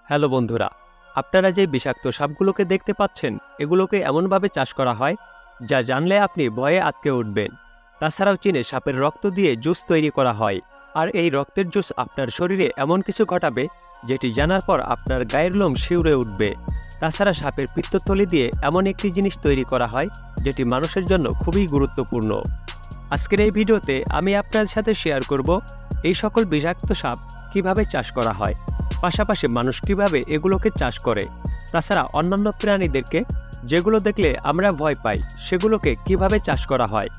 Hello বন্ধুরা, আপনারা যে বিষাক্ত সাপগুলোকে দেখতে পাচ্ছেন এগুলোকে এমনভাবে চাষ করা হয় যা জানলে আপনি ভয়ে আটকে উঠবেন। তাছাড়াও চীনে সাপের রক্ত দিয়ে জুস তৈরি করা হয়, আর এই রক্তের জুস আপনার শরীরে এমন কিছু ঘটাবে যেটি জানার পর আপনার গায়ের লোম শিউরে উঠবে। তাছাড়া সাপের পিত্তথলি দিয়ে এমন একটি জিনিস তৈরি করা হয় যেটি মানুষের জন্য খুবই গুরুত্বপূর্ণ। আজকের এই ভিডিওতে আমি আপনার সাথে শেয়ার করব এই সকল বিষাক্ত সাপ কিভাবে চাষ করা হয়, পাশাপাশি মানুষ কিভাবে এগুলোকে চাষ করে, তাছাড়া অন্যান্য প্রাণীদেরকে যেগুলো দেখলে আমরা ভয় পাই সেগুলোকে কিভাবে চাষ করা হয়,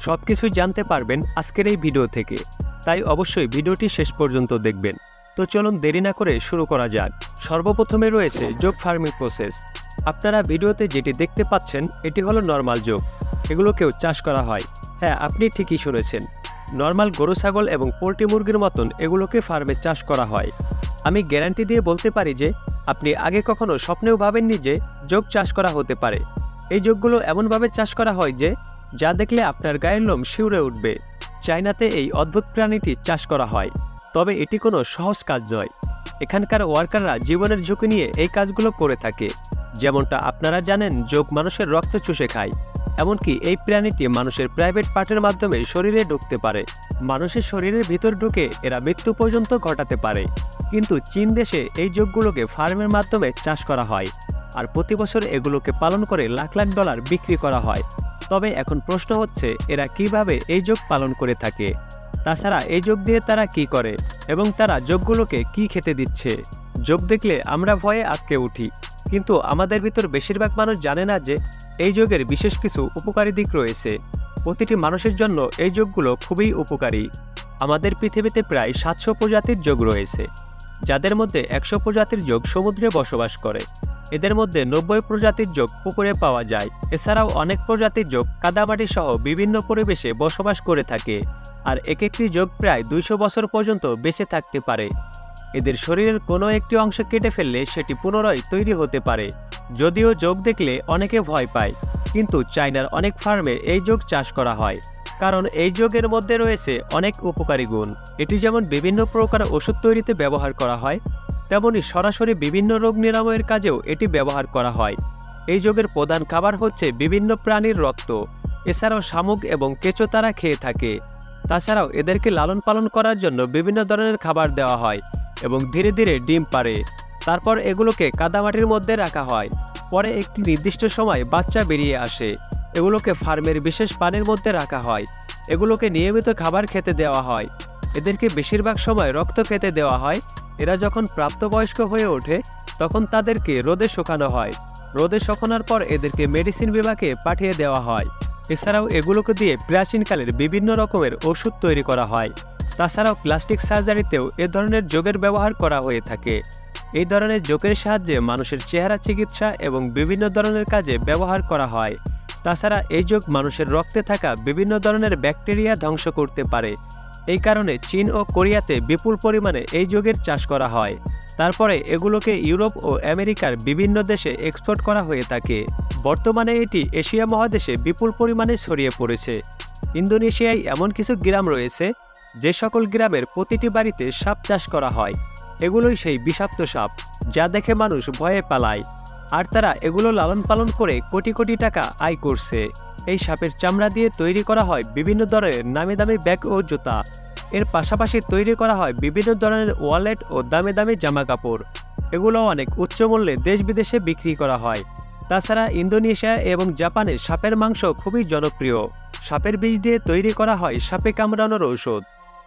সবকিছুই জানতে পারবেন আজকের এই ভিডিও থেকে। তাই অবশ্যই ভিডিওটি শেষ পর্যন্ত দেখবেন। তো চলুন দেরি না করে শুরু করা যাক। সর্বপ্রথমে রয়েছে যোগ ফার্মিং প্রসেস। আপনারা ভিডিওতে যেটি দেখতে পাচ্ছেন এটি হলো নর্মাল যোগ। এগুলোকেও চাষ করা হয়। হ্যাঁ, আপনি ঠিকই শুনেছেন, নর্মাল গরু ছাগল এবং পোল্ট্রি মুরগির মতন এগুলোকে ফার্মে চাষ করা হয়। আমি গ্যারান্টি দিয়ে বলতে পারি যে আপনি আগে কখনো স্বপ্নেও ভাবেননি যে যোগ চাষ করা হতে পারে। এই যোগগুলো এমনভাবে চাষ করা হয় যে যা দেখলে আপনার গায়ের লোম শিউরে উঠবে। চায়নাতে এই অদ্ভুত প্রাণীটি চাষ করা হয়, তবে এটি কোনো সহজ কাজ নয়। এখানকার ওয়ার্কাররা জীবনের ঝুঁকি নিয়ে এই কাজগুলো করে থাকে। যেমনটা আপনারা জানেন, যোগ মানুষের রক্ত চুষে খায়। এমনকি এই প্রাণীটি মানুষের প্রাইভেট পার্টের মাধ্যমে শরীরে ঢুকতে পারে। মানুষের শরীরের ভিতর ঢুকে এরা মৃত্যু পর্যন্ত ঘটাতে পারে। কিন্তু চীন দেশে এই যোগগুলোকে ফার্মের মাধ্যমে চাষ করা হয়, আর প্রতি বছর এগুলোকে পালন করে লাখ লাখ ডলার বিক্রি করা হয়। তবে এখন প্রশ্ন হচ্ছে, এরা কিভাবে এই যোগ পালন করে থাকে, তাছাড়া এই যোগ দিয়ে তারা কি করে এবং তারা যোগগুলোকে কি খেতে দিচ্ছে। যোগ দেখলে আমরা ভয়ে আটকে উঠি, কিন্তু আমাদের ভিতর বেশিরভাগ মানুষ জানে না যে এই যোগের বিশেষ কিছু উপকারী দিক রয়েছে। প্রতিটি মানুষের জন্য এই যোগগুলো খুবই উপকারী। আমাদের পৃথিবীতে প্রায় 700 প্রজাতির যোগ রয়েছে, যাদের মধ্যে 100 প্রজাতির যোগ সমুদ্রে বসবাস করে। এদের মধ্যে 90 প্রজাতির যোগ পুকুরে পাওয়া যায়। এছাড়াও অনেক প্রজাতির যোগ কাদামাটি সহ বিভিন্ন পরিবেশে বসবাস করে থাকে, আর এক একটি যোগ প্রায় 200 বছর পর্যন্ত বেঁচে থাকতে পারে। এদের শরীরের কোনো একটি অংশ কেটে ফেললে সেটি পুনরায় তৈরি হতে পারে। যদিও যোগ দেখলে অনেকে ভয় পায়, কিন্তু চায়নার অনেক ফার্মে এই যোগ চাষ করা হয়, কারণ এই যোগের মধ্যে রয়েছে অনেক উপকারী গুণ। এটি যেমন বিভিন্ন প্রকার ওষুধ তৈরিতে ব্যবহার করা হয়, তেমনি সরাসরি বিভিন্ন রোগ নিরাময়ের কাজেও এটি ব্যবহার করা হয়। এই যোগের প্রধান খাবার হচ্ছে বিভিন্ন প্রাণীর রক্ত। এছাড়াও শামুক এবং কেঁচো তারা খেয়ে থাকে। তাছাড়াও এদেরকে লালন পালন করার জন্য বিভিন্ন ধরনের খাবার দেওয়া হয় এবং ধীরে ধীরে ডিম পাড়ে। তারপর এগুলোকে কাদামাটির মধ্যে রাখা হয়। পরে একটি নির্দিষ্ট সময় বাচ্চা বেরিয়ে আসে। এগুলোকে ফার্মের বিশেষ পানির মধ্যে রাখা হয়। এগুলোকে নিয়মিত খাবার খেতে দেওয়া হয়। এদেরকে বেশিরভাগ সময় রক্ত খেতে দেওয়া হয়। এরা যখন প্রাপ্তবয়স্ক হয়ে ওঠে তখন তাদেরকে রোদে শুকানো হয়। রোদে শুকানোর পর এদেরকে মেডিসিন বিভাগে পাঠিয়ে দেওয়া হয়। এছাড়াও এগুলোকে দিয়ে প্রাচীনকালের বিভিন্ন রকমের ওষুধ তৈরি করা হয়। তাছাড়াও প্লাস্টিক সার্জারিতেও এ ধরনের যোগের ব্যবহার করা হয়ে থাকে। এই ধরনের যোগের সাহায্যে মানুষের চেহারা চিকিৎসা এবং বিভিন্ন ধরনের কাজে ব্যবহার করা হয়। তাছাড়া এই যোগ মানুষের রক্তে থাকা বিভিন্ন ধরনের ব্যাকটেরিয়া ধ্বংস করতে পারে। এই কারণে চীন ও কোরিয়াতে বিপুল পরিমাণে এই যোগের চাষ করা হয়। তারপরে এগুলোকে ইউরোপ ও আমেরিকার বিভিন্ন দেশে এক্সপোর্ট করা হয়ে থাকে। বর্তমানে এটি এশিয়া মহাদেশে বিপুল পরিমাণে ছড়িয়ে পড়েছে। ইন্দোনেশিয়ায় এমন কিছু গ্রাম রয়েছে যে সকল গ্রামের প্রতিটি বাড়িতে সাপ চাষ করা হয়। এগুলোই সেই বিষাক্ত সাপ যা দেখে মানুষ ভয়ে পালায়, আর তারা এগুলো লালন পালন করে কোটি কোটি টাকা আয় করছে। এই সাপের চামড়া দিয়ে তৈরি করা হয় বিভিন্ন ধরনের নামি দামি ব্যাগ ও জুতা। এর পাশাপাশি তৈরি করা হয় বিভিন্ন ধরনের ওয়ালেট ও দামি দামি জামা কাপড়। এগুলো অনেক উচ্চ মূল্যে দেশ বিদেশে বিক্রি করা হয়। তাছাড়া ইন্দোনেশিয়া এবং জাপানে সাপের মাংস খুবই জনপ্রিয়। সাপের বিষ দিয়ে তৈরি করা হয় সাপে কামড়ানোর ঔষধ।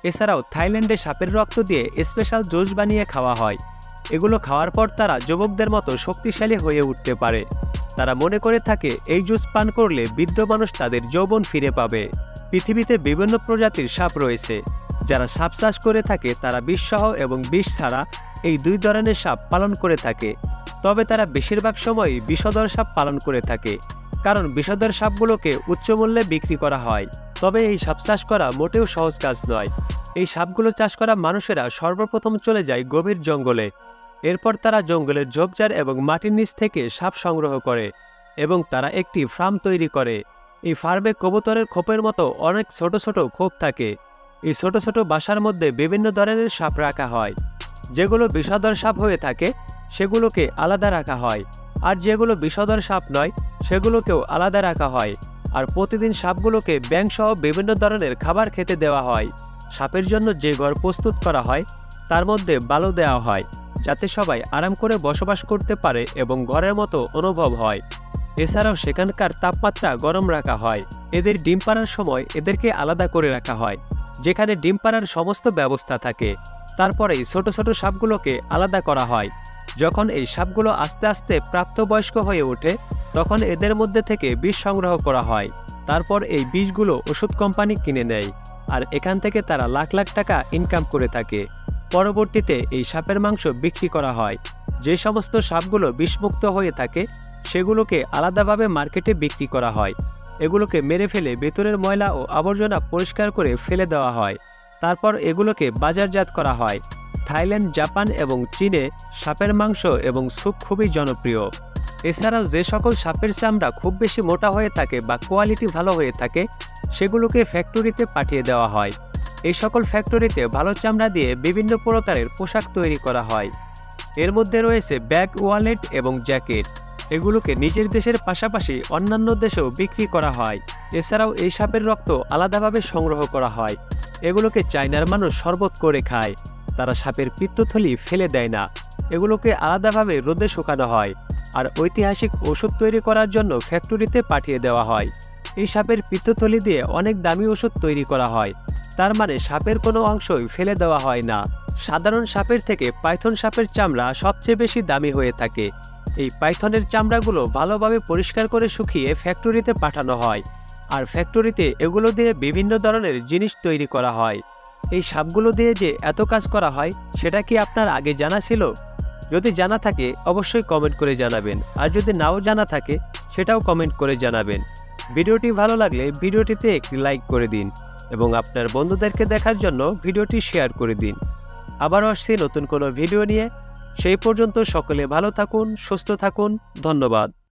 এছাড়াও থাইল্যান্ডে সাপের রক্ত দিয়ে স্পেশাল জুস বানিয়ে খাওয়া হয়। এগুলো খাওয়ার পর তারা যুবকদের মতো শক্তিশালী হয়ে উঠতে পারে। তারা মনে করে থাকে এই জুস পান করলে বৃদ্ধ মানুষ তাদের যৌবন ফিরে পাবে। পৃথিবীতে বিভিন্ন প্রজাতির সাপ রয়েছে। যারা সাপ চাষ করে থাকে তারা বিষসহ এবং বিষ ছাড়া এই দুই ধরনের সাপ পালন করে থাকে। তবে তারা বেশিরভাগ সময়ই বিষধর সাপ পালন করে থাকে, কারণ বিষধর সাপগুলোকে উচ্চ মূল্যে বিক্রি করা হয়। তবে এই সাপ চাষ করা মোটেও সহজ কাজ নয়। এই সাপগুলো চাষ করা মানুষেরা সর্বপ্রথম চলে যায় গভীর জঙ্গলে। এরপর তারা জঙ্গলের ঝোপঝাড় এবং মাটির নিচ থেকে সাপ সংগ্রহ করে এবং তারা একটি ফার্ম তৈরি করে। এই ফার্মে কবুতরের খোপের মতো অনেক ছোট ছোট খোপ থাকে। এই ছোট ছোট বাসার মধ্যে বিভিন্ন ধরনের সাপ রাখা হয়। যেগুলো বিষধর সাপ হয়ে থাকে সেগুলোকে আলাদা রাখা হয়, আর যেগুলো বিষধর সাপ নয় সেগুলোকেও আলাদা রাখা হয়। আর প্রতিদিন সাপগুলোকে ব্যাঙ সহ বিভিন্ন ধরনের খাবার খেতে দেওয়া হয়। সাপের জন্য যে ঘর প্রস্তুত করা হয় তার মধ্যে বালু দেওয়া হয়, যাতে সবাই আরাম করে বসবাস করতে পারে এবং ঘরের মতো অনুভব হয়। এছাড়াও সেখানকার তাপমাত্রা গরম রাখা হয়। এদের ডিম পাড়ার সময় এদেরকে আলাদা করে রাখা হয়, যেখানে ডিম পাড়ার সমস্ত ব্যবস্থা থাকে। তারপরেই ছোট ছোট সাপগুলোকে আলাদা করা হয়। যখন এই সাপগুলো আস্তে আস্তে প্রাপ্তবয়স্ক হয়ে ওঠে তখন এদের মধ্যে থেকে বিষ সংগ্রহ করা হয়। তারপর এই বিষগুলো ওষুধ কোম্পানি কিনে নেয়, আর এখান থেকে তারা লাখ লাখ টাকা ইনকাম করে থাকে। পরবর্তীতে এই সাপের মাংস বিক্রি করা হয়। যে সমস্ত সাপগুলো বিষমুক্ত হয়ে থাকে সেগুলোকে আলাদাভাবে মার্কেটে বিক্রি করা হয়। এগুলোকে মেরে ফেলে ভেতরের ময়লা ও আবর্জনা পরিষ্কার করে ফেলে দেওয়া হয়। তারপর এগুলোকে বাজারজাত করা হয়। থাইল্যান্ড, জাপান এবং চীনে সাপের মাংস এবং স্যুপ খুবই জনপ্রিয়। এছাড়াও যে সকল সাপের চামড়া খুব বেশি মোটা হয়ে থাকে বা কোয়ালিটি ভালো হয়ে থাকে সেগুলোকে ফ্যাক্টরিতে পাঠিয়ে দেওয়া হয়। এই সকল ফ্যাক্টরিতে ভালো চামড়া দিয়ে বিভিন্ন প্রকারের পোশাক তৈরি করা হয়। এর মধ্যে রয়েছে ব্যাগ, ওয়ালেট এবং জ্যাকেট। এগুলোকে নিজের দেশের পাশাপাশি অন্যান্য দেশেও বিক্রি করা হয়। এছাড়াও এই সাপের রক্ত আলাদাভাবে সংগ্রহ করা হয়। এগুলোকে চায়নার মানুষ শরবত করে খায়। তারা সাপের পিত্তথলি ফেলে দেয় না, এগুলোকে আলাদাভাবে রোদে শুকানো হয় আর ঐতিহাসিক ওষুধ তৈরি করার জন্য ফ্যাক্টরিতে পাঠিয়ে দেওয়া হয়। এই সাপের পিত্তথলি দিয়ে অনেক দামি ওষুধ তৈরি করা হয়। তার মানে সাপের কোনো অংশই ফেলে দেওয়া হয় না। সাধারণ সাপের থেকে পাইথন সাপের চামড়া সবচেয়ে বেশি দামি হয়ে থাকে। এই পাইথনের চামড়াগুলো ভালোভাবে পরিষ্কার করে শুকিয়ে ফ্যাক্টরিতে পাঠানো হয়, আর ফ্যাক্টরিতে এগুলো দিয়ে বিভিন্ন ধরনের জিনিস তৈরি করা হয়। এই সাপগুলো দিয়ে যে এত কাজ করা হয় সেটা কি আপনার আগে জানা ছিল? যদি জানা থাকে অবশ্যই কমেন্ট করে জানাবেন, আর যদি নাও জানা থাকে সেটাও কমেন্ট করে জানাবেন। ভিডিওটি ভালো লাগলে ভিডিওটিতে একটি লাইক করে দিন এবং আপনার বন্ধুদেরকে দেখার জন্য ভিডিওটি শেয়ার করে দিন। আবারও আসছি নতুন কোনো ভিডিও নিয়ে। সেই পর্যন্ত সকলে ভালো থাকুন, সুস্থ থাকুন। ধন্যবাদ।